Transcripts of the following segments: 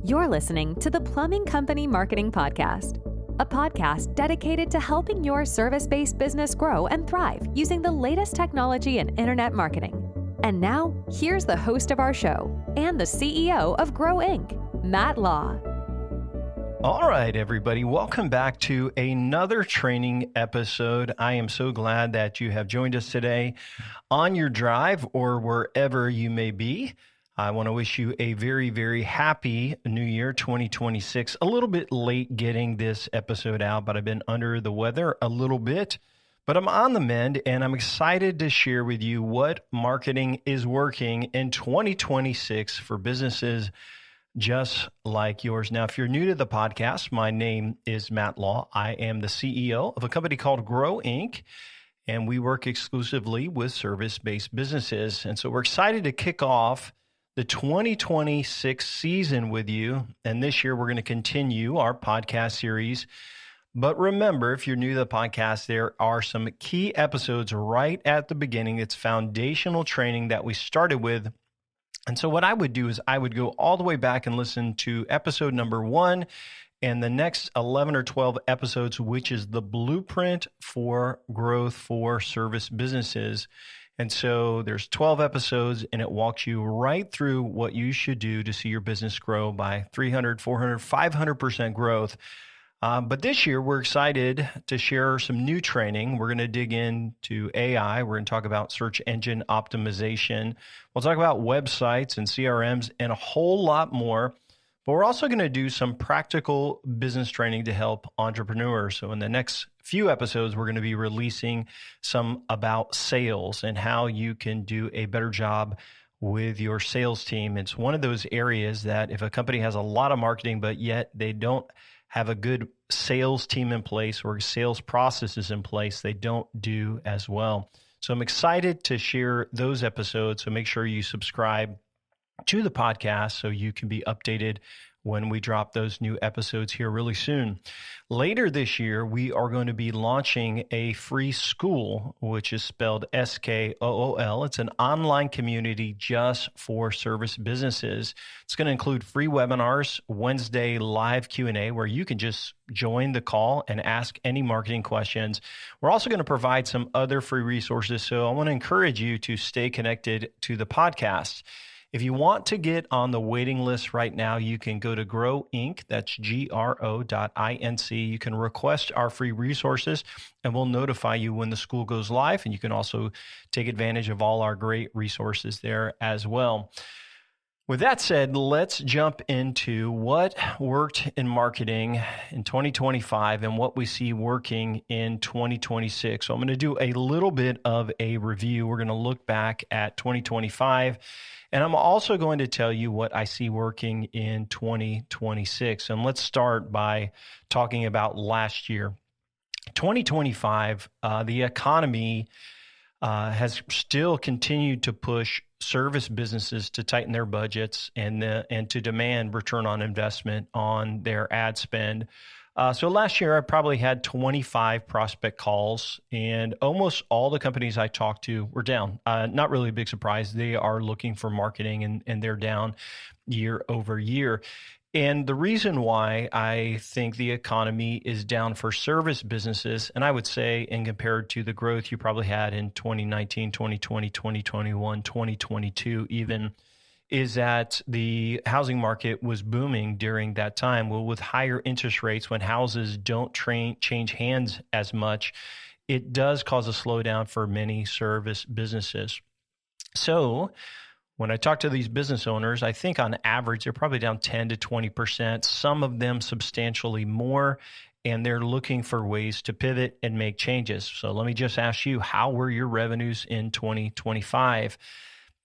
You're listening to the Plumbing Company Marketing Podcast, a podcast dedicated to helping your service-based business grow and thrive using the latest technology in internet marketing. And now, here's the host of our show and the CEO of Grow Inc., Matt Law. All right, everybody, welcome back to another training episode. I am so glad that you have joined us today on your drive or wherever you may be. I want to wish you a very, very happy New Year 2026. A little bit late getting this episode out, but I've been under the weather a little bit. But I'm on the mend, and I'm excited to share with you what marketing is working in 2026 for businesses just like yours. Now, if you're new to the podcast, my name is Matt Law. I am the CEO of a company called Grow Inc., and we work exclusively with service-based businesses. And so we're excited to kick off the 2026 season with you. And this year, we're going to continue our podcast series. But remember, if you're new to the podcast, there are some key episodes right at the beginning. It's foundational training that we started with. And so what I would do is I would go all the way back and listen to episode number 1 and the next 11 or 12 episodes, which is the blueprint for growth for service businesses. And so there's 12 episodes, and it walks you right through what you should do to see your business grow by 300, 400, 500% growth. But this year, we're excited to share some new training. We're going to dig into AI. We're going to talk about search engine optimization. We'll talk about websites and CRMs and a whole lot more. But we're also going to do some practical business training to help entrepreneurs. So in the next few episodes, we're going to be releasing some about sales and how you can do a better job with your sales team. It's one of those areas that if a company has a lot of marketing, but yet they don't have a good sales team in place or sales processes in place, they don't do as well. So I'm excited to share those episodes. So make sure you subscribe to the podcast so you can be updated when we drop those new episodes here really soon. Later this year, we are going to be launching a free school, which is spelled SKOOL. It's an online community just for service businesses. It's going to include free webinars, Wednesday live Q&A, where you can just join the call and ask any marketing questions. We're also going to provide some other free resources, so I want to encourage you to stay connected to the podcast. If you want to get on the waiting list right now, you can go to Grow Inc. That's GRO.INC. You can request our free resources, and we'll notify you when the school goes live. And you can also take advantage of all our great resources there as well. With that said, let's jump into what worked in marketing in 2025 and what we see working in 2026. So I'm going to do a little bit of a review. We're going to look back at 2025, and I'm also going to tell you what I see working in 2026. And let's start by talking about last year. 2025, the economy has still continued to push service businesses to tighten their budgets and to demand return on investment on their ad spend. So last year, I probably had 25 prospect calls, and almost all the companies I talked to were down. Not really a big surprise. They are looking for marketing, and they're down year over year. And the reason why I think the economy is down for service businesses, and I would say in compared to the growth you probably had in 2019, 2020, 2021, 2022 even, is that the housing market was booming during that time. Well, with higher interest rates, when houses don't change hands as much, it does cause a slowdown for many service businesses. So when I talk to these business owners, I think on average, they're probably down 10 to 20%, some of them substantially more, and they're looking for ways to pivot and make changes. So let me just ask you, how were your revenues in 2025?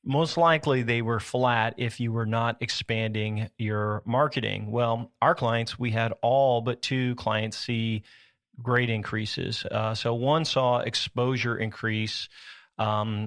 Most likely they were flat if you were not expanding your marketing. Well, our clients, we had all but 2 clients see great increases. So one saw exposure increase of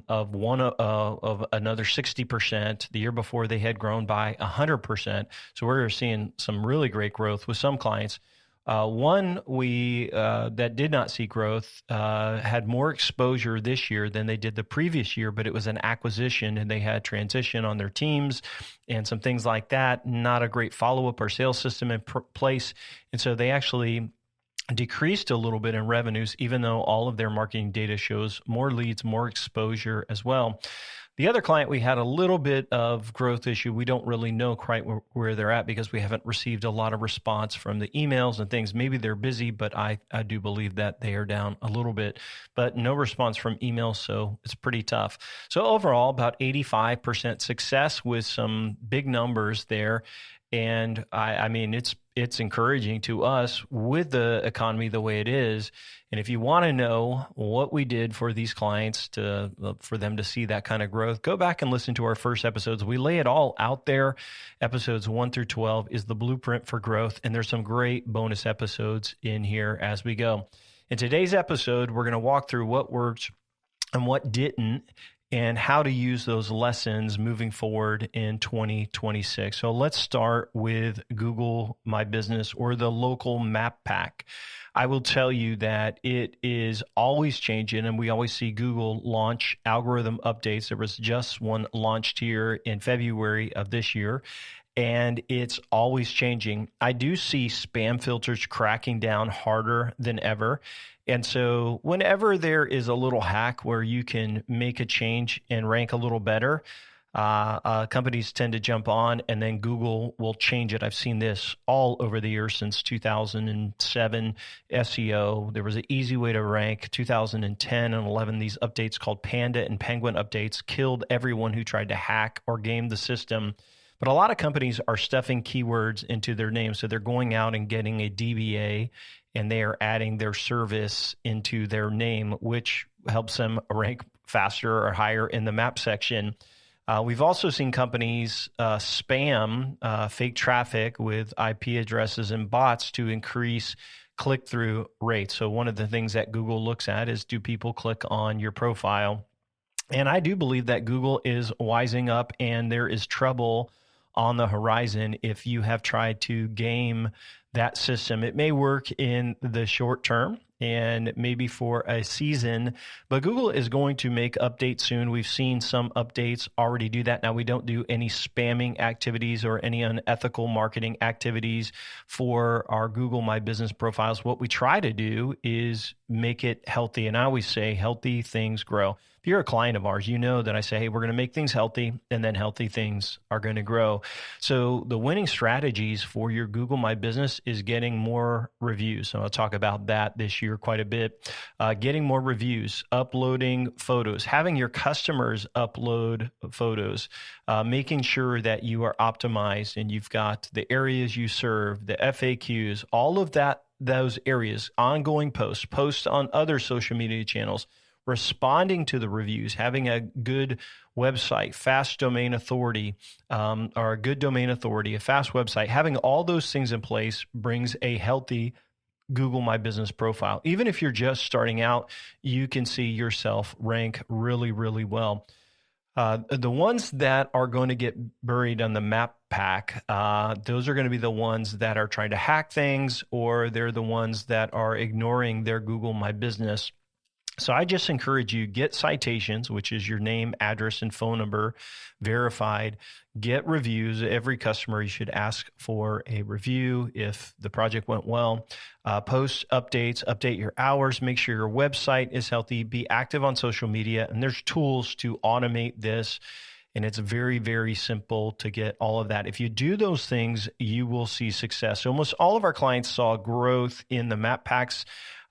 another 60%. The year before, they had grown by 100%. So we're seeing some really great growth with some clients. One we that did not see growth had more exposure this year than they did the previous year, but it was an acquisition and they had transition on their teams and some things like that. Not a great follow-up or sales system in place. And so they actually decreased a little bit in revenues, even though all of their marketing data shows more leads, more exposure as well. The other client, we had a little bit of growth issue. We don't really know quite where they're at because we haven't received a lot of response from the emails and things. Maybe they're busy, but I do believe that they are down a little bit, but no response from emails. So it's pretty tough. So overall, about 85% success with some big numbers there. And I mean, it's encouraging to us with the economy the way it is. And if you want to know what we did for these clients for them to see that kind of growth, go back and listen to our first episodes. We lay it all out there. Episodes 1 through 12 is the blueprint for growth. And there's some great bonus episodes in here as we go. In today's episode, we're going to walk through what worked and what didn't, and how to use those lessons moving forward in 2026. So let's start with Google My Business, or the local map pack. I will tell you that it is always changing, and we always see Google launch algorithm updates. There was just one launched here in February of this year, and it's always changing. I do see spam filters cracking down harder than ever. And so whenever there is a little hack where you can make a change and rank a little better, companies tend to jump on, and then Google will change it. I've seen this all over the years since 2007 SEO. There was an easy way to rank. 2010 and 11, these updates called Panda and Penguin updates killed everyone who tried to hack or game the system. But a lot of companies are stuffing keywords into their name. So they're going out and getting a DBA, and they are adding their service into their name, which helps them rank faster or higher in the map section. We've also seen companies spam fake traffic with IP addresses and bots to increase click-through rates. So one of the things that Google looks at is, do people click on your profile? And I do believe that Google is wising up, and there is trouble on the horizon if you have tried to game that system. It may work in the short term and maybe for a season, but Google is going to make updates soon. We've seen some updates already do that. Now, we don't do any spamming activities or any unethical marketing activities for our Google My Business profiles. What we try to do is make it healthy. And I always say healthy things grow. If you're a client of ours, you know that I say, hey, we're going to make things healthy, and then healthy things are going to grow. So the winning strategies for your Google My Business is getting more reviews. So I'll talk about that this year quite a bit. Getting more reviews, uploading photos, having your customers upload photos, making sure that you are optimized and you've got the areas you serve, the FAQs, all of that, those areas, ongoing posts on other social media channels, responding to the reviews, having a good website, fast domain authority, or a good domain authority, a fast website, having all those things in place brings a healthy Google My Business profile. Even if you're just starting out, you can see yourself rank really, really well. The ones that are going to get buried on the map pack, those are going to be the ones that are trying to hack things, or they're the ones that are ignoring their Google My Business. So I just encourage you, get citations, which is your name, address, and phone number verified. Get reviews. Every customer, you should ask for a review if the project went well. Post updates, update your hours, make sure your website is healthy, be active on social media, and there's tools to automate this. And it's very, very simple to get all of that. If you do those things, you will see success. So almost all of our clients saw growth in the map packs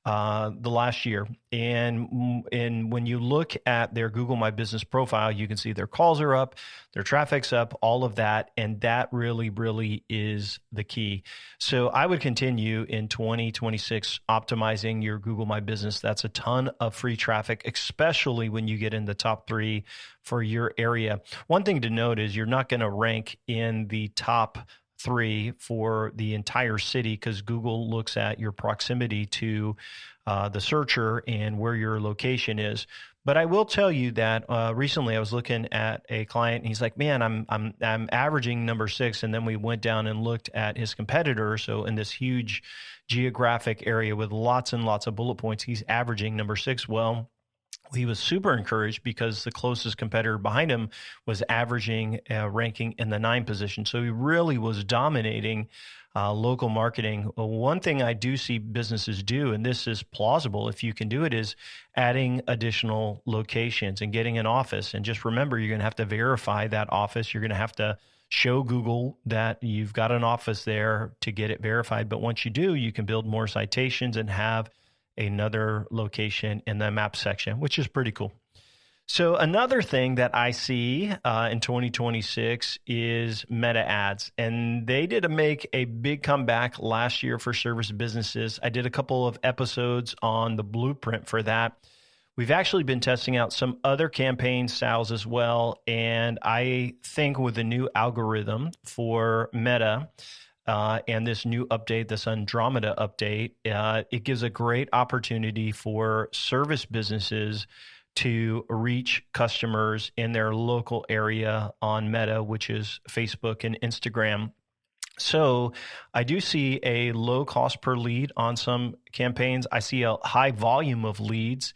the last year. And when you look at their Google My Business profile, you can see their calls are up, their traffic's up, all of that. And that really, really is the key. So I would continue in 2026 optimizing your Google My Business. That's a ton of free traffic, especially when you get in the top 3 for your area. One thing to note is you're not going to rank in the top 3 for the entire city, because Google looks at your proximity to the searcher and where your location is. But I will tell you that recently I was looking at a client, and he's like, "Man, I'm averaging number 6." And then we went down and looked at his competitor. So in this huge geographic area with lots and lots of bullet points, he's averaging number 6. Well, he was super encouraged because the closest competitor behind him was averaging ranking in the 9 position. So he really was dominating local marketing. One thing I do see businesses do, and this is plausible if you can do it, is adding additional locations and getting an office. And just remember, you're going to have to verify that office. You're going to have to show Google that you've got an office there to get it verified. But once you do, you can build more citations and have another location in the map section, which is pretty cool. So another thing that I see in 2026 is meta ads, and they did make a big comeback last year for service businesses. I did a couple of episodes on the blueprint for that. We've actually been testing out some other campaign styles as well, and I think with the new algorithm for Meta, and this new update, this Andromeda update, it gives a great opportunity for service businesses to reach customers in their local area on Meta, which is Facebook and Instagram. So I do see a low cost per lead on some campaigns. I see a high volume of leads.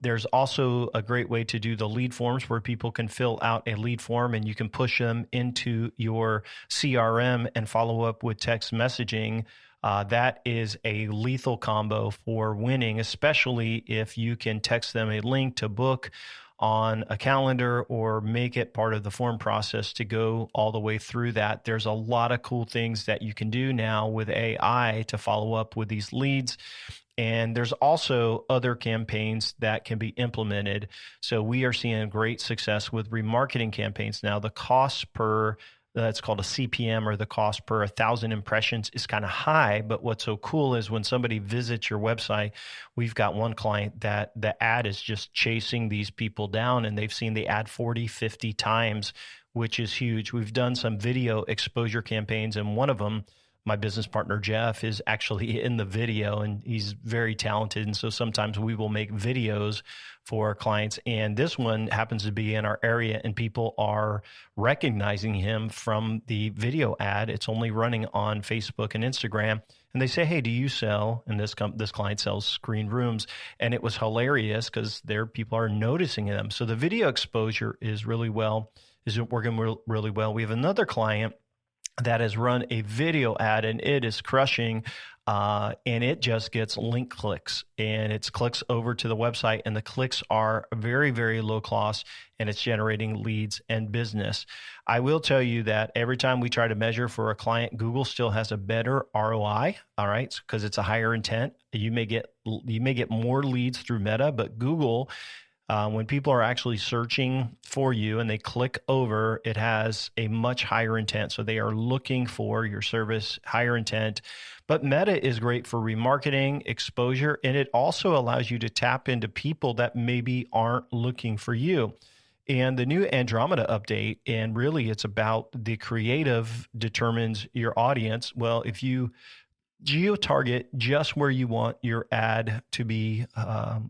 There's also a great way to do the lead forms where people can fill out a lead form and you can push them into your CRM and follow up with text messaging. That is a lethal combo for winning, especially if you can text them a link to book on a calendar or make it part of the form process to go all the way through that. There's a lot of cool things that you can do now with AI to follow up with these leads. And there's also other campaigns that can be implemented. So we are seeing great success with remarketing campaigns. Now, the cost per, that's called a CPM, or the cost per 1,000 impressions, is kind of high. But what's so cool is when somebody visits your website, we've got one client that the ad is just chasing these people down, and they've seen the ad 40, 50 times, which is huge. We've done some video exposure campaigns, and one of them, my business partner, Jeff, is actually in the video, and he's very talented. And so sometimes we will make videos for our clients. And this one happens to be in our area, and people are recognizing him from the video ad. It's only running on Facebook and Instagram. And they say, "Hey, do you sell?" And this client sells screen rooms. And it was hilarious because their people are noticing them. So the video exposure is working really well. We have another client that has run a video ad, and it is crushing, and it just gets link clicks, and it's clicks over to the website, and the clicks are very, very low cost, and it's generating leads and business. I will tell you that every time we try to measure for a client, Google still has a better ROI, all right, because it's a higher intent. You may get more leads through Meta, but Google, when people are actually searching for you and they click over, it has a much higher intent. So they are looking for your service, higher intent. But Meta is great for remarketing, exposure, and it also allows you to tap into people that maybe aren't looking for you. And the new Andromeda update, and really it's about the creative determines your audience. Well, if you geo-target just where you want your ad to be,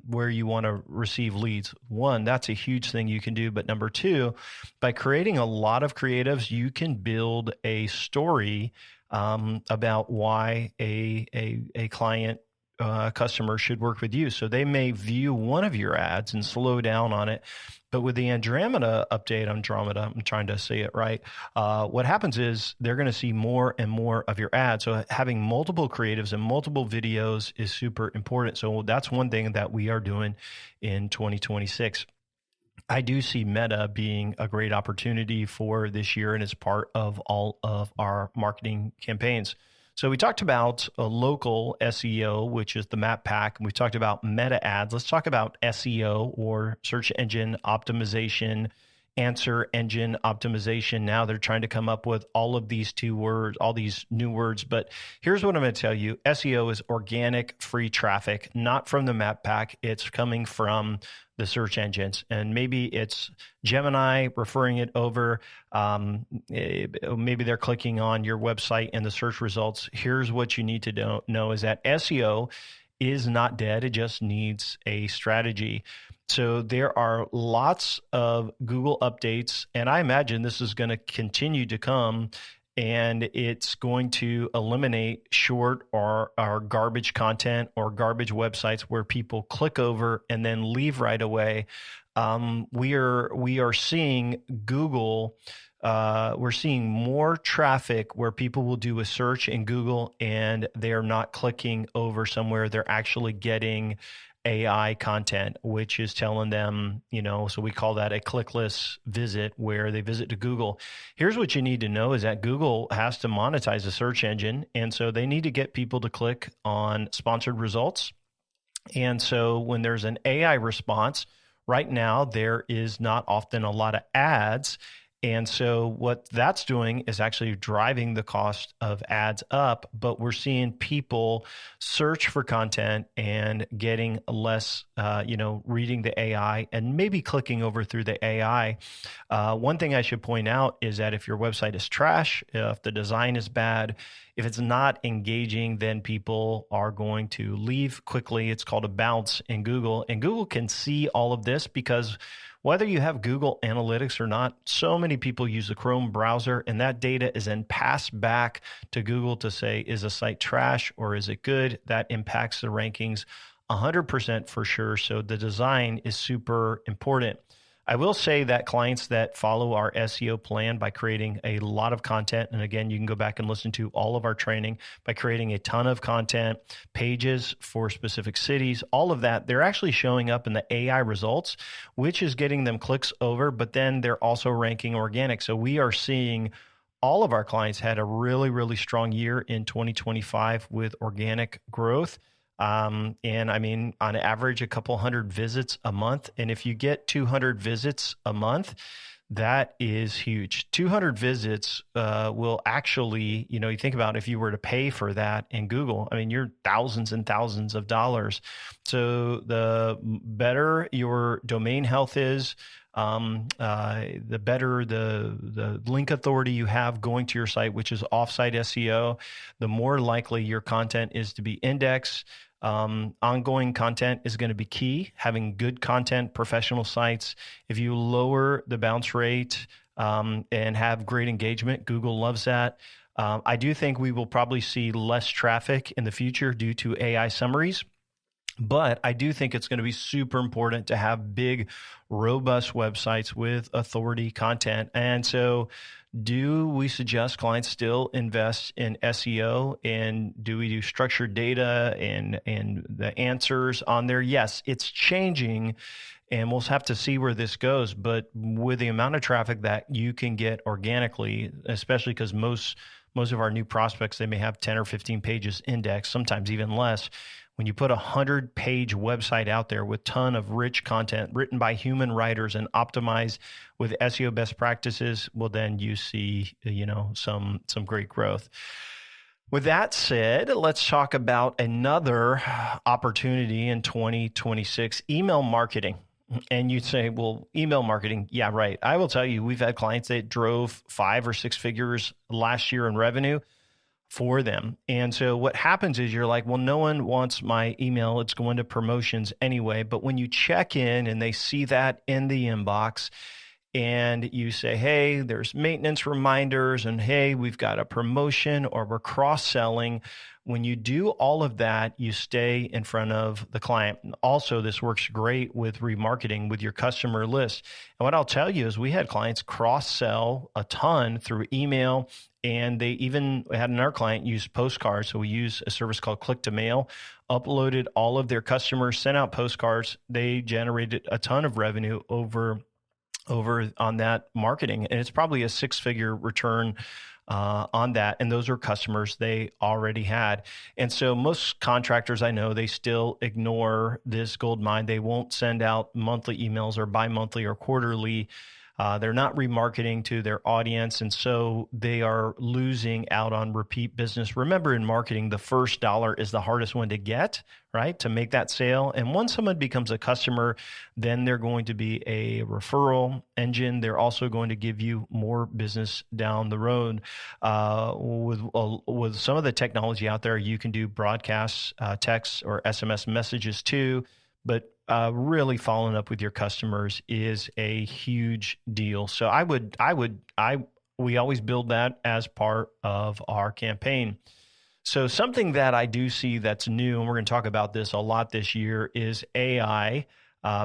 where you want to receive leads. One, that's a huge thing you can do. But number two, by creating a lot of creatives, you can build a story about why a client customer should work with you. So they may view one of your ads and slow down on it. But with the Andromeda update, I'm trying to say it right. What happens is they're going to see more and more of your ads. So having multiple creatives and multiple videos is super important. So that's one thing that we are doing in 2026. I do see Meta being a great opportunity for this year, and it's part of all of our marketing campaigns. So we talked about a local SEO, which is the map pack. We talked about meta ads. Let's talk about SEO, or search engine optimization, answer engine optimization. Now they're trying to come up with all of these all these new words. But here's what I'm going to tell you. SEO is organic free traffic, not from the map pack. It's coming from the search engines, and maybe it's Gemini referring it over. Maybe they're clicking on your website and the search results. Here's what you need to know is that SEO is not dead. It just needs a strategy. So there are lots of Google updates, and I imagine this is going to continue to come, and it's going to eliminate short or garbage content or garbage websites where people click over and then leave right away. We are seeing Google. We're seeing more traffic where people will do a search in Google and they're not clicking over somewhere. They're actually getting AI content, which is telling them, so we call that a clickless visit, where they visit to Google. Here's what you need to know is that Google has to monetize the search engine. And so they need to get people to click on sponsored results. And so when there's an AI response, right now, there is not often a lot of ads. And so what that's doing is actually driving the cost of ads up, but we're seeing people search for content and getting less, reading the AI and maybe clicking over through the AI. One thing I should point out is that if your website is trash, if the design is bad, if it's not engaging, then people are going to leave quickly. It's called a bounce in Google, and Google can see all of this because whether you have Google Analytics or not, so many people use the Chrome browser, and that data is then passed back to Google to say, is a site trash or is it good? That impacts the rankings 100% for sure. So the design is super important. I will say that clients that follow our SEO plan by creating a lot of content, and again, you can go back and listen to all of our training by creating a ton of content, pages for specific cities, all of that, they're actually showing up in the AI results, which is getting them clicks over, but then they're also ranking organic. So we are seeing all of our clients had a really, really strong year in 2025 with organic growth. And I mean, on average, a couple hundred visits a month. And if you get 200 visits a month, that is huge. 200 visits will actually, you think about if you were to pay for that in Google, I mean, you're thousands and thousands of dollars. So the better your domain health is, the better the link authority you have going to your site, which is offsite SEO, the more likely your content is to be indexed. Ongoing content is going to be key. Having good content, professional sites. If you lower the bounce rate and have great engagement, Google loves that. I do think we will probably see less traffic in the future due to AI summaries. But I do think it's going to be super important to have big, robust websites with authority content. And so do we suggest clients still invest in SEO? And do we do structured data and the answers on there? Yes, it's changing. And we'll have to see where this goes. But with the amount of traffic that you can get organically, especially because most of our new prospects, they may have 10 or 15 pages indexed, sometimes even less. When you put a 100-page website out there with ton of rich content written by human writers and optimized with SEO best practices, well, then you see, some great growth. With that said, let's talk about another opportunity in 2026, email marketing. And you'd say, well, email marketing, yeah, right. I will tell you, we've had clients that drove 5 or 6 figures last year in revenue for them. And so what happens is you're like, well, no one wants my email. It's going to promotions anyway. But when you check in and they see that in the inbox and you say, hey, there's maintenance reminders and hey, we've got a promotion or we're cross-selling. When you do all of that, you stay in front of the client. Also, this works great with remarketing with your customer list. And what I'll tell you is we had clients cross-sell a ton through email, and they even had another client use postcards. So we use a service called Click to Mail, uploaded all of their customers, sent out postcards. They generated a ton of revenue over on that marketing. And it's probably a 6-figure return on that. And those are customers they already had. And so most contractors I know, they still ignore this gold mine. They won't send out monthly emails or bi-monthly or quarterly They're not remarketing to their audience, and so they are losing out on repeat business. Remember, in marketing, the first dollar is the hardest one to get, right? To make that sale. And once someone becomes a customer, then they're going to be a referral engine. They're also going to give you more business down the road. With some of the technology out there, you can do broadcasts, text or SMS messages too. But really following up with your customers is a huge deal. So we always build that as part of our campaign. So something that I do see that's new, and we're going to talk about this a lot this year, is AI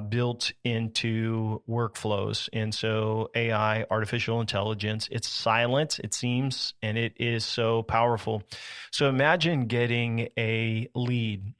built into workflows. And so AI, artificial intelligence, it's silent, it seems, and it is so powerful. So imagine getting a lead,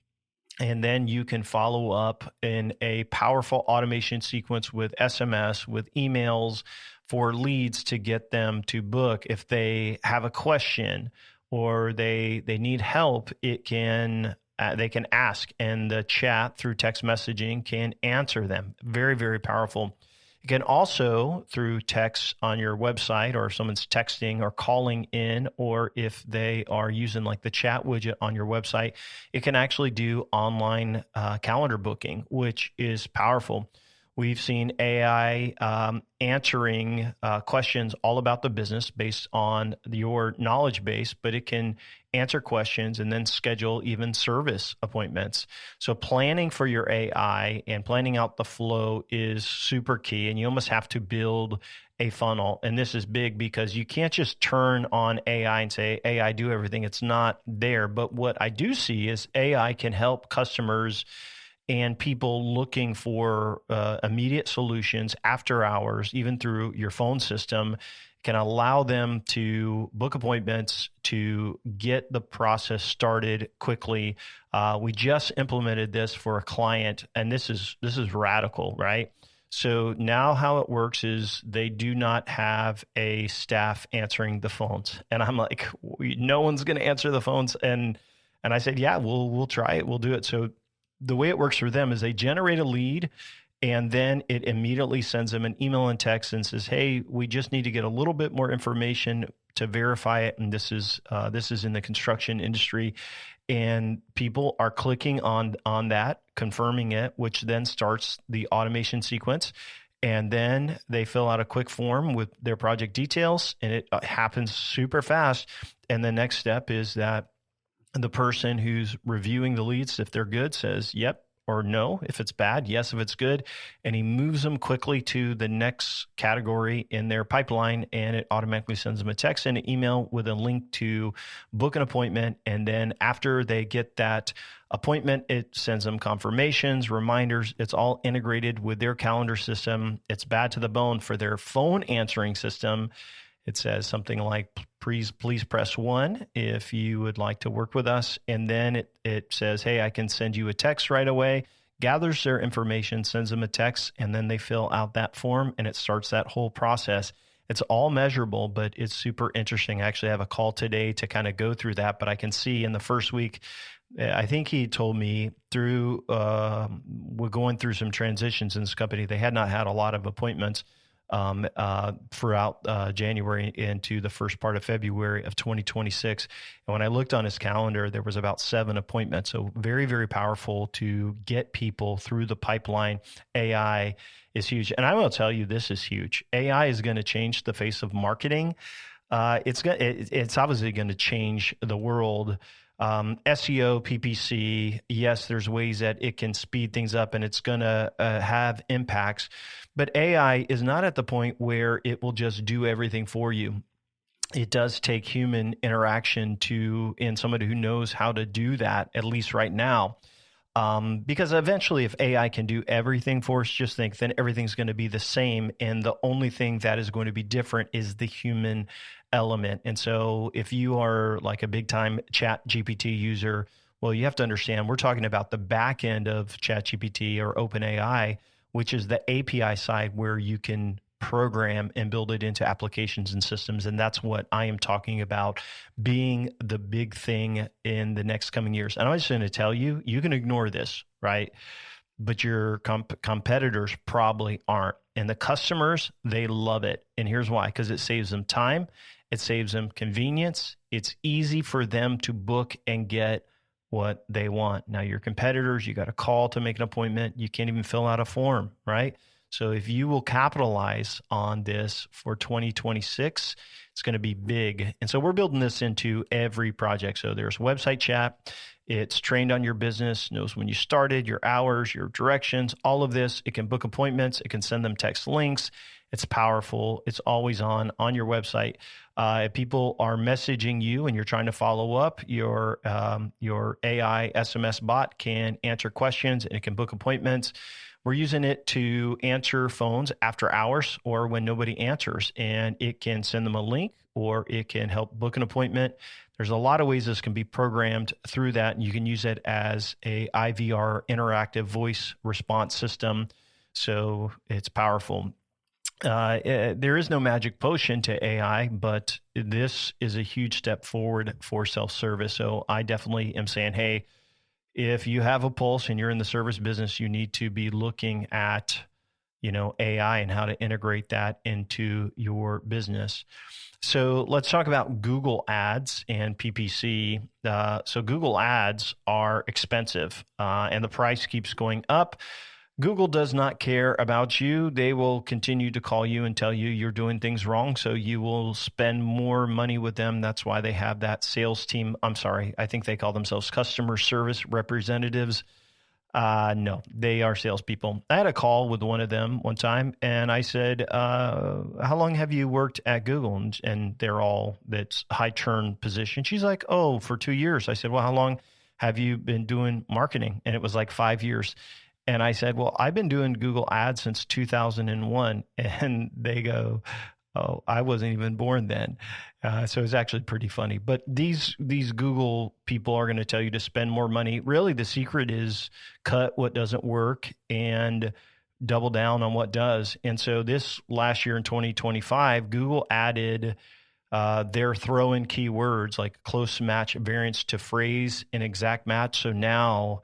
and then you can follow up in a powerful automation sequence with SMS, with emails for leads to get them to book. If they have a question or they need help, they can ask, and the chat through text messaging can answer them. Very, very powerful. You can also, through text on your website, or if someone's texting or calling in, or if they are using like the chat widget on your website, it can actually do online calendar booking, which is powerful. We've seen AI answering questions all about the business based on your knowledge base, but it can answer questions and then schedule even service appointments. So planning for your AI and planning out the flow is super key, and you almost have to build a funnel. And this is big because you can't just turn on AI and say, AI, do everything. It's not there. But what I do see is AI can help customers and people looking for immediate solutions after hours, even through your phone system, can allow them to book appointments, to get the process started quickly. We just implemented this for a client, and this is radical, right? So now how it works is they do not have a staff answering the phones. And I'm like, no one's going to answer the phones. And I said, yeah, we'll try it. We'll do it. So the way it works for them is they generate a lead, and then it immediately sends them an email and text and says, hey, we just need to get a little bit more information to verify it. And this is in the construction industry. And people are clicking on that, confirming it, which then starts the automation sequence. And then they fill out a quick form with their project details, and it happens super fast. And the next step is that the person who's reviewing the leads, if they're good, says yep or no. If it's bad, yes if it's good. And he moves them quickly to the next category in their pipeline, and it automatically sends them a text and an email with a link to book an appointment. And then after they get that appointment, it sends them confirmations, reminders. It's all integrated with their calendar system. It's bad to the bone for their phone answering system. It says something like, please press 1 if you would like to work with us. And then it says, hey, I can send you a text right away, gathers their information, sends them a text, and then they fill out that form, and it starts that whole process. It's all measurable, but it's super interesting. I actually have a call today to kind of go through that, but I can see in the first week, I think he told me we're going through some transitions in this company. They had not had a lot of appointments throughout January into the first part of February of 2026. And when I looked on his calendar, there was about 7 appointments. So very, very powerful to get people through the pipeline. AI is huge. And I will tell you, this is huge. AI is going to change the face of marketing. It's obviously going to change the world. SEO, PPC, yes, there's ways that it can speed things up and it's going to have impacts, but AI is not at the point where it will just do everything for you. It does take human interaction and somebody who knows how to do that, at least right now. Because eventually if AI can do everything for us, just think, then everything's going to be the same. And the only thing that is going to be different is the human element. And so if you are like a big time Chat GPT user, well, you have to understand, we're talking about the back end of Chat GPT or OpenAI, which is the API side where you can program and build it into applications and systems. And that's what I am talking about being the big thing in the next coming years. And I'm just going to tell you, you can ignore this, right? But your competitors probably aren't. And the customers, they love it. And here's why, because it saves them time. It saves them convenience. It's easy for them to book and get what they want. Now, your competitors, you got to call to make an appointment. You can't even fill out a form, right? So if you will capitalize on this for 2026, it's going to be big. And so we're building this into every project. So there's website chat. It's trained on your business, knows when you started, your hours, your directions, all of this. It can book appointments. It can send them text links. It's powerful. It's always on your website. If people are messaging you and you're trying to follow up, your AI SMS bot can answer questions and it can book appointments. We're using it to answer phones after hours or when nobody answers, and it can send them a link or it can help book an appointment. There's a lot of ways this can be programmed through that, and you can use it as a IVR, interactive voice response system. So it's powerful. There is no magic potion to AI, but this is a huge step forward for self-service. So I definitely am saying, hey, if you have a pulse and you're in the service business, you need to be looking at, AI and how to integrate that into your business. So let's talk about Google Ads and PPC. So Google Ads are expensive, and the price keeps going up. Google does not care about you. They will continue to call you and tell you you're doing things wrong. So you will spend more money with them. That's why they have that sales team. I'm sorry. I think they call themselves customer service representatives. No, they are salespeople. I had a call with one of them one time and I said, how long have you worked at Google? And they're all that's high churn position. She's like, oh, for 2 years. I said, well, how long have you been doing marketing? And it was like 5 years. And I said, well, I've been doing Google Ads since 2001. And they go, oh, I wasn't even born then. So it's actually pretty funny. But these Google people are going to tell you to spend more money. Really, the secret is cut what doesn't work and double down on what does. And so this last year in 2025, Google added their throw-in keywords like close match variance to phrase and exact match. So now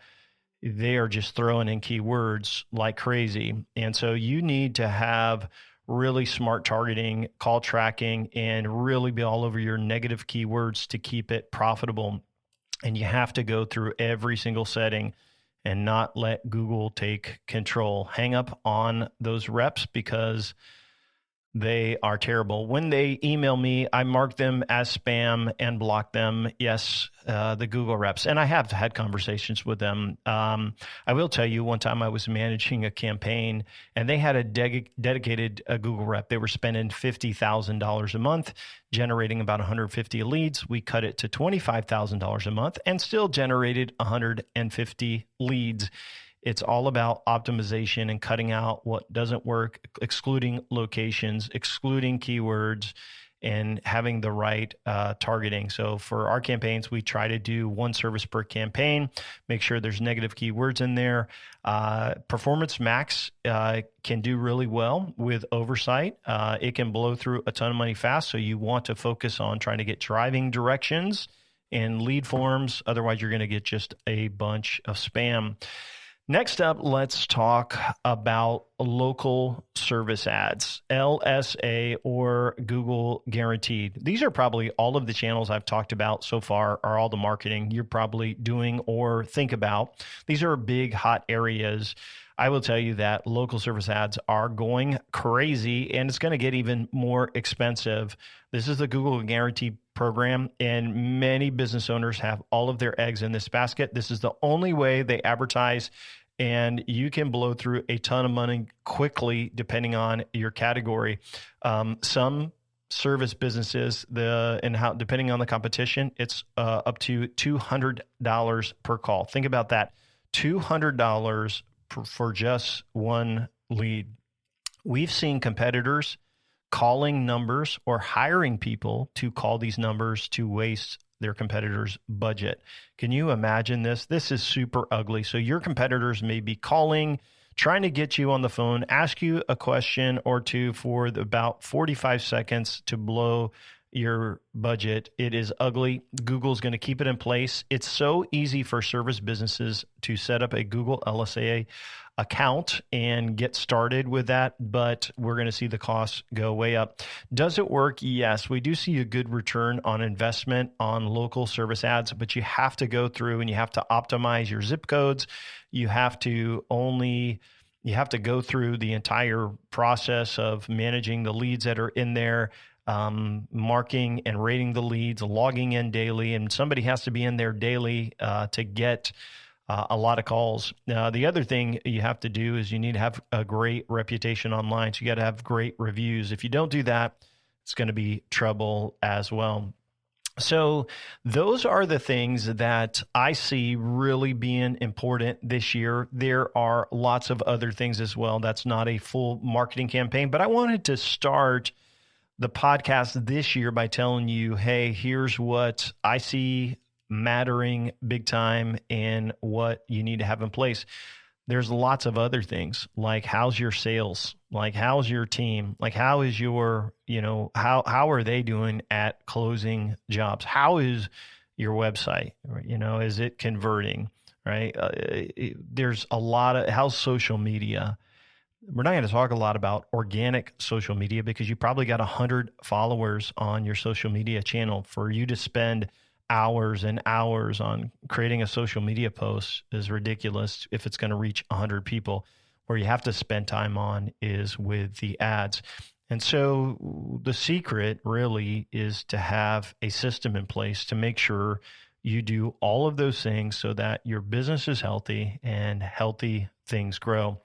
they are just throwing in keywords like crazy. And so you need to have really smart targeting, call tracking, and really be all over your negative keywords to keep it profitable. And you have to go through every single setting and not let Google take control. Hang up on those reps because they are terrible. When they email me, I mark them as spam and block them. Yes, the Google reps. And I have had conversations with them. I will tell you, one time I was managing a campaign and they had a dedicated Google rep. They were spending $50,000 a month, generating about 150 leads. We cut it to $25,000 a month and still generated 150 leads. It's all about optimization and cutting out what doesn't work, excluding locations, excluding keywords, and having the right targeting. So for our campaigns, we try to do one service per campaign, make sure there's negative keywords in there. Performance Max can do really well with oversight. It can blow through a ton of money fast. So you want to focus on trying to get driving directions and lead forms. Otherwise, you're going to get just a bunch of spam. Next up, let's talk about local service ads, LSA or Google Guaranteed. These are probably all of the channels I've talked about so far are all the marketing you're probably doing or think about. These are big, hot areas. I will tell you that local service ads are going crazy and it's going to get even more expensive. This is the Google Guaranteed program, and many business owners have all of their eggs in this basket. This is the only way they advertise, and you can blow through a ton of money quickly depending on your category. Some service businesses, depending on the competition, it's up to $200 per call. Think about that, $200 for just one lead. We've seen competitors calling numbers or hiring people to call these numbers to waste their competitors' budget. Can you imagine this? This is super ugly. So your competitors may be calling, trying to get you on the phone, ask you a question or two for about 45 seconds to blow your budget. It is ugly. Google's going to keep it in place. It's so easy for service businesses to set up a Google LSA account and get started with that, but we're going to see the costs go way up. Does it work? Yes, we do see a good return on investment on local service ads, but you have to go through and you have to optimize your zip codes. You have to go through the entire process of managing the leads that are in there, marking and rating the leads, logging in daily, and somebody has to be in there daily to get a lot of calls. The other thing you have to do is you need to have a great reputation online. So you got to have great reviews. If you don't do that, it's going to be trouble as well. So those are the things that I see really being important this year. There are lots of other things as well. That's not a full marketing campaign, but I wanted to start the podcast this year by telling you, hey, here's what I see mattering big time and what you need to have in place. There's lots of other things, like how's your sales? Like how's your team? Like how is your, how are they doing at closing jobs? How is your website? Is it converting, right? There's a lot of, how's social media? We're not going to talk a lot about organic social media because you probably got 100 followers on your social media channel. For you to spend hours and hours on creating a social media post is ridiculous if it's going to reach 100 people. Where you have to spend time on is with the ads. And so the secret really is to have a system in place to make sure you do all of those things so that your business is healthy and healthy things grow.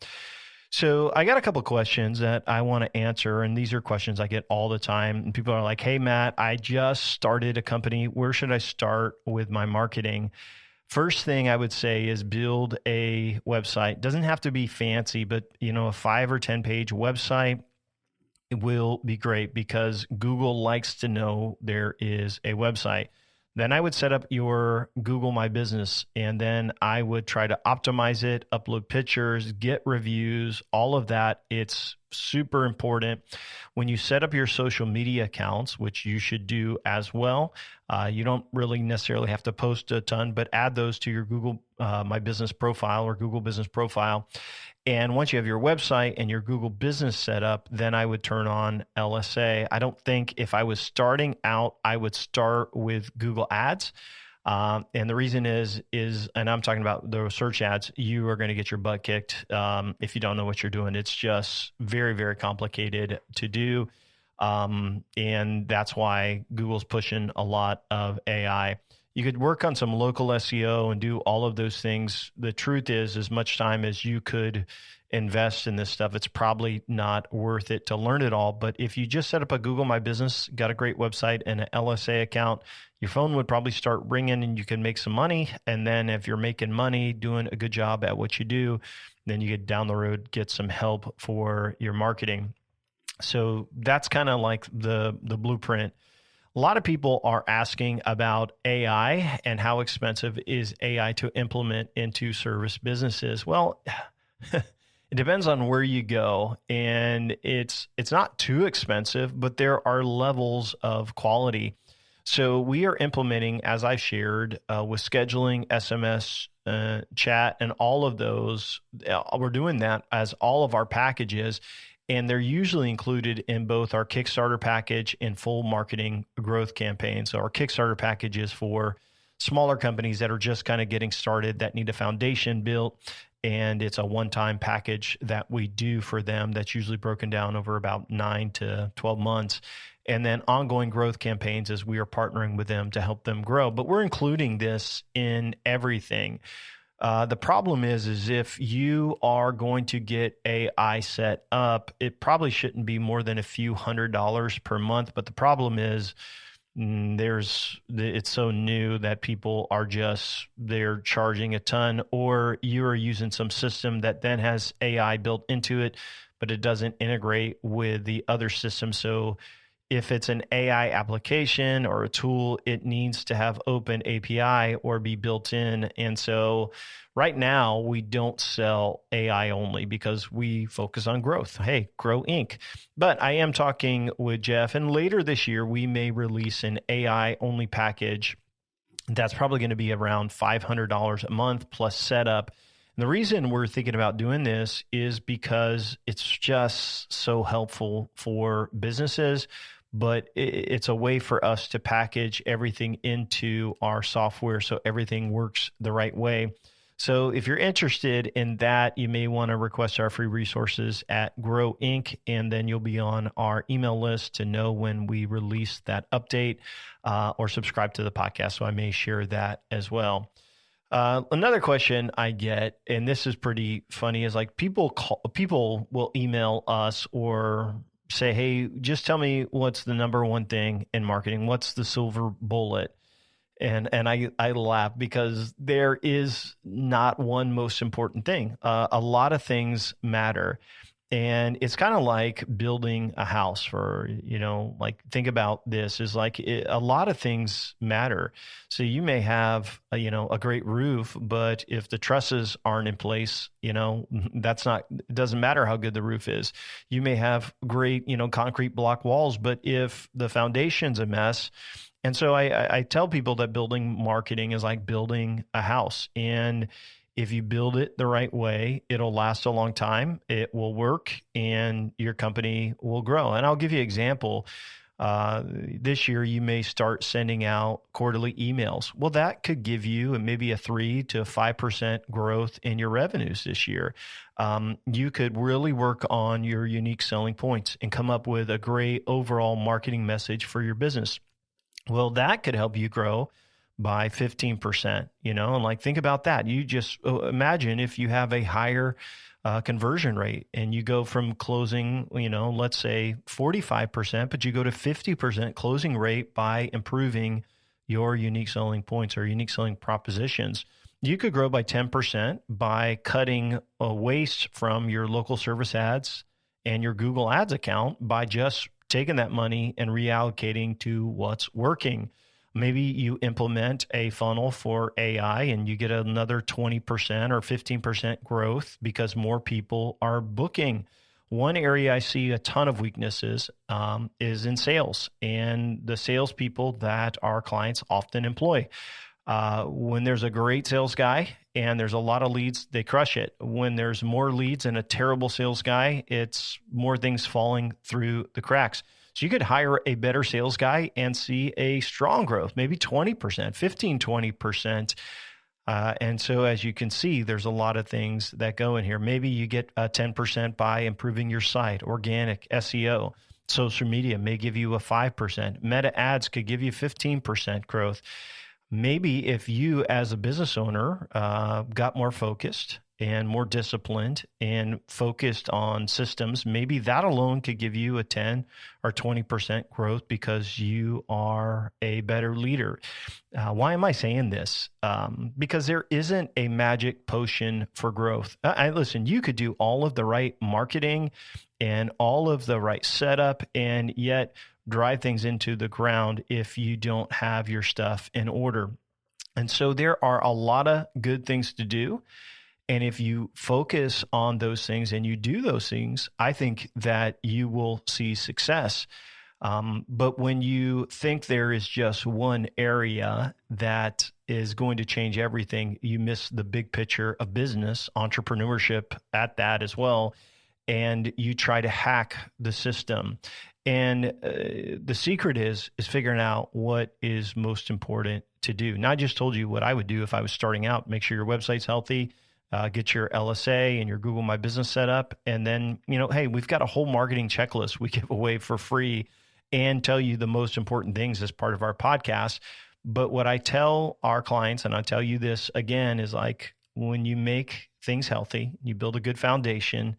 So I got a couple of questions that I want to answer, and these are questions I get all the time. And people are like, hey, Matt, I just started a company. Where should I start with my marketing? First thing I would say is build a website. It doesn't have to be fancy, but a 5 or 10 page website, it will be great because Google likes to know there is a website. Then I would set up your Google My Business, and then I would try to optimize it, upload pictures, get reviews, all of that. It's super important. When you set up your social media accounts, which you should do as well, you don't really necessarily have to post a ton, but add those to your Google My Business profile or Google Business profile. And once you have your website and your Google Business set up, then I would turn on LSA. I don't think if I was starting out, I would start with Google Ads. And the reason is, and I'm talking about the search ads, you are going to get your butt kicked if you don't know what you're doing. It's just very, very complicated to do. And that's why Google's pushing a lot of AI. You could work on some local SEO and do all of those things. The truth is, as much time as you could invest in this stuff, it's probably not worth it to learn it all. But if you just set up a Google My Business, got a great website and an LSA account, your phone would probably start ringing and you can make some money. And then if you're making money, doing a good job at what you do, then you get down the road, get some help for your marketing. So that's kind of like the blueprint. A lot of people are asking about AI and how expensive is AI to implement into service businesses. Well, it depends on where you go, and it's not too expensive, but there are levels of quality. So we are implementing, as I shared, with scheduling, SMS, chat, and all of those. We're doing that as all of our packages. And they're usually included in both our Kickstarter package and full marketing growth campaign. So our Kickstarter package is for smaller companies that are just kind of getting started, that need a foundation built. And it's a one-time package that we do for them that's usually broken down over about 9 to 12 months. And then ongoing growth campaigns as we are partnering with them to help them grow. But we're including this in everything. The problem is if you are going to get AI set up, it probably shouldn't be more than a few $100s per month. But the problem is it's so new that people are they're charging a ton, or you are using some system that then has AI built into it, but it doesn't integrate with the other system. So if it's an AI application or a tool, it needs to have open API or be built in. And so right now we don't sell AI only because we focus on growth. Hey, Grow Inc. But I am talking with Jeff, and later this year, we may release an AI only package that's probably going to be around $500 a month plus setup. And the reason we're thinking about doing this is because it's just so helpful for businesses, but it's a way for us to package everything into our software so everything works the right way. So if you're interested in that, you may want to request our free resources at Grow Inc., and then you'll be on our email list to know when we release that update, or subscribe to the podcast. So I may share that as well. Another question I get, and this is pretty funny, is like people will email us or say, hey, just tell me what's the number one thing in marketing. What's the silver bullet? And I laugh because there is not one most important thing. A lot of things matter. And it's kind of like building a house for, like think about this is like a lot of things matter. So you may have, a great roof, but if the trusses aren't in place, it doesn't matter how good the roof is. You may have great, concrete block walls, but if the foundation's a mess. And so I tell people that building marketing is like building a house. And if you build it the right way, it'll last a long time, it will work, and your company will grow. And I'll give you an example. This year, you may start sending out quarterly emails. Well, that could give you maybe a 3 to 5% growth in your revenues this year. You could really work on your unique selling points and come up with a great overall marketing message for your business. Well, that could help you grow by 15%, and like, think about that. You just imagine if you have a higher conversion rate and you go from closing, let's say 45%, but you go to 50% closing rate by improving your unique selling points or unique selling propositions. You could grow by 10% by cutting waste from your local service ads and your Google Ads account by just taking that money and reallocating to what's working. Maybe you implement a funnel for AI and you get another 20% or 15% growth because more people are booking. One area I see a ton of weaknesses is in sales, and the salespeople that our clients often employ. When there's a great sales guy and there's a lot of leads, they crush it. When there's more leads and a terrible sales guy, it's more things falling through the cracks. So you could hire a better sales guy and see a strong growth, maybe 20%, 15, 20%. And so as you can see, there's a lot of things that go in here. Maybe you get 10% by improving your site, organic, SEO. Social media may give you a 5%. Meta ads could give you 15% growth. Maybe if you as a business owner got more focused and more disciplined and focused on systems, maybe that alone could give you a 10 or 20% growth because you are a better leader. Why am I saying this? Because there isn't a magic potion for growth. Listen, you could do all of the right marketing and all of the right setup and yet drive things into the ground if you don't have your stuff in order. And so there are a lot of good things to do. And if you focus on those things and you do those things, I think that you will see success. But when you think there is just one area that is going to change everything, you miss the big picture of business, entrepreneurship at that as well. And you try to hack the system. And the secret is figuring out what is most important to do. Now, I just told you what I would do if I was starting out. Make sure your website's healthy. Get your LSA and your Google My Business set up. And then, hey, we've got a whole marketing checklist we give away for free and tell you the most important things as part of our podcast. But what I tell our clients, and I tell you this again, is like when you make things healthy, you build a good foundation,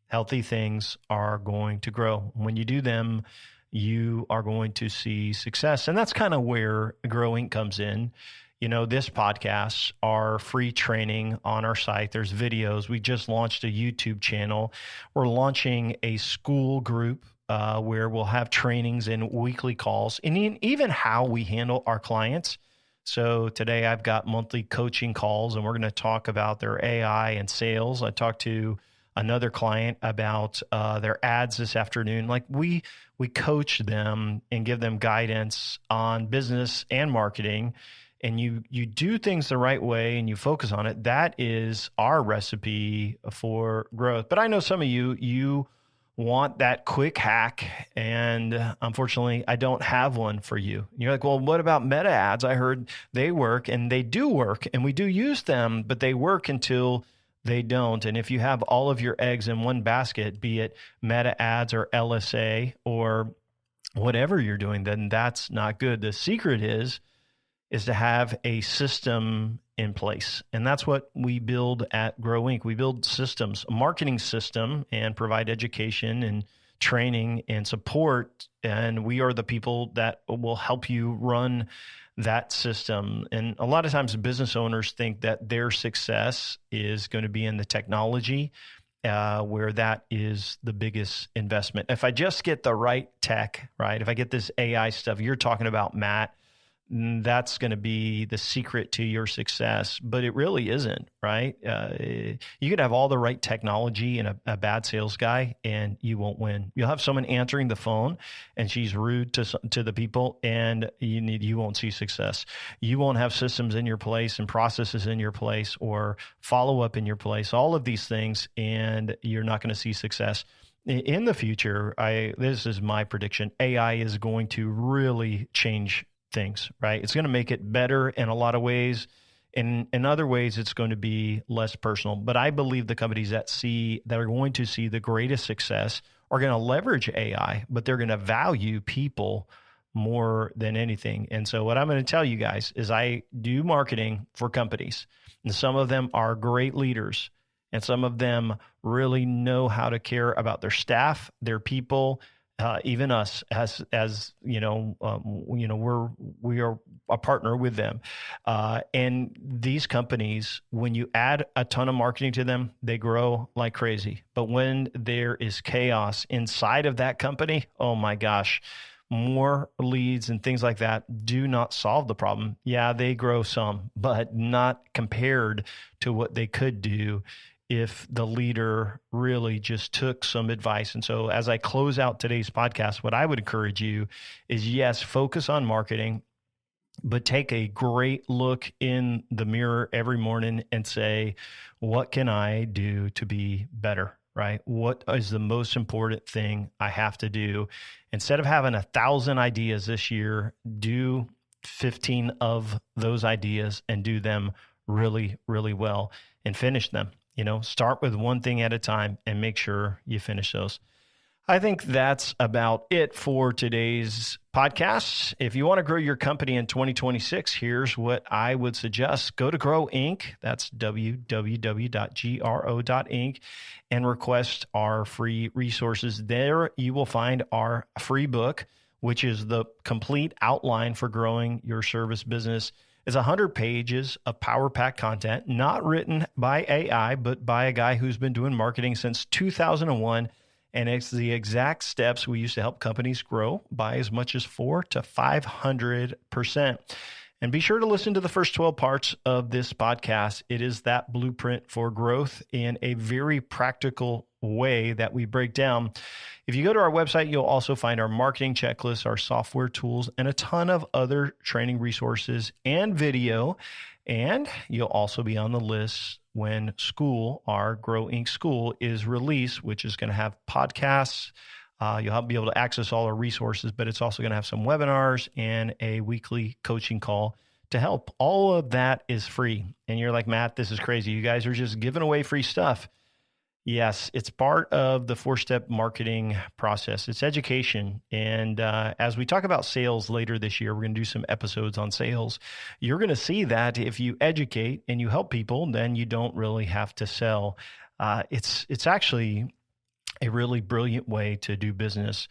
healthy things are going to grow. When you do them, you are going to see success. And that's kind of where growing comes in. This podcast, our free training on our site. There's videos. We just launched a YouTube channel. We're launching a school group where we'll have trainings and weekly calls, and even how we handle our clients. So today I've got monthly coaching calls, and we're going to talk about their AI and sales. I talked to another client about their ads this afternoon. Like we coach them and give them guidance on business and marketing. and you do things the right way and you focus on it, that is our recipe for growth. But I know some of you want that quick hack, and unfortunately, I don't have one for you. You're like, well, what about meta ads? I heard they work, and they do work, and we do use them, but they work until they don't. And if you have all of your eggs in one basket, be it meta ads or LSA or whatever you're doing, then that's not good. The secret is to have a system in place. And that's what we build at Grow Inc. We build systems, a marketing system, and provide education and training and support. And we are the people that will help you run that system. And a lot of times business owners think that their success is going to be in the technology, where that is the biggest investment. If I just get the right tech, right? If I get this AI stuff you're talking about, Matt, that's going to be the secret to your success, but it really isn't, right? You could have all the right technology and a bad sales guy, and you won't win. You'll have someone answering the phone, and she's rude to the people, and you won't see success. You won't have systems in your place and processes in your place or follow up in your place. All of these things, and you're not going to see success. In the future, this is my prediction. AI is going to really change things, right? It's going to make it better in a lot of ways. In other ways, it's going to be less personal. But I believe the companies that are going to see the greatest success are going to leverage AI, but they're going to value people more than anything. And so what I'm going to tell you guys is I do marketing for companies, and some of them are great leaders, and some of them really know how to care about their staff, their people, even us as we are a partner with them. And these companies, when you add a ton of marketing to them, they grow like crazy. But when there is chaos inside of that company, oh my gosh, more leads and things like that do not solve the problem. Yeah, they grow some, but not compared to what they could do if the leader really just took some advice. And so as I close out today's podcast, what I would encourage you is, yes, focus on marketing, but take a great look in the mirror every morning and say, what can I do to be better, right? What is the most important thing I have to do? Instead of having 1,000 ideas this year, do 15 of those ideas and do them really, really well and finish them. Start with one thing at a time and make sure you finish those. I think that's about it for today's podcast. If you want to grow your company in 2026, here's what I would suggest. Go to Grow Inc. That's www.gro.inc and request our free resources. There you will find our free book, which is the complete outline for growing your service business. It's 100 pages of power-packed content, not written by AI, but by a guy who's been doing marketing since 2001. And it's the exact steps we use to help companies grow by as much as 400 to 500%. And be sure to listen to the first 12 parts of this podcast. It is that blueprint for growth in a very practical way that we break down. If you go to our website, you'll also find our marketing checklist, our software tools, and a ton of other training resources and video. And you'll also be on the list when our Grow Inc. School is released, which is going to have podcasts. You'll be able to access all our resources, but it's also going to have some webinars and a weekly coaching call to help. All of that is free. And you're like, Matt, this is crazy. You guys are just giving away free stuff. Yes, it's part of the 4-step marketing process. It's education. And as we talk about sales later this year, we're going to do some episodes on sales. You're going to see that if you educate and you help people, then you don't really have to sell. It's actually a really brilliant way to do business.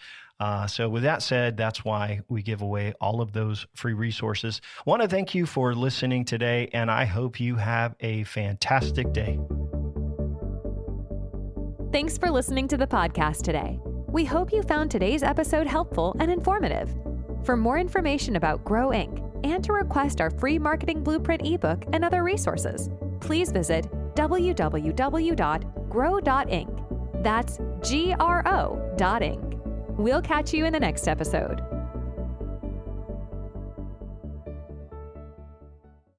So with that said, that's why we give away all of those free resources. I want to thank you for listening today, and I hope you have a fantastic day. Thanks for listening to the podcast today. We hope you found today's episode helpful and informative. For more information about Grow Inc. and to request our free marketing blueprint ebook and other resources, please visit www.grow.inc. That's GRO.inc. We'll catch you in the next episode.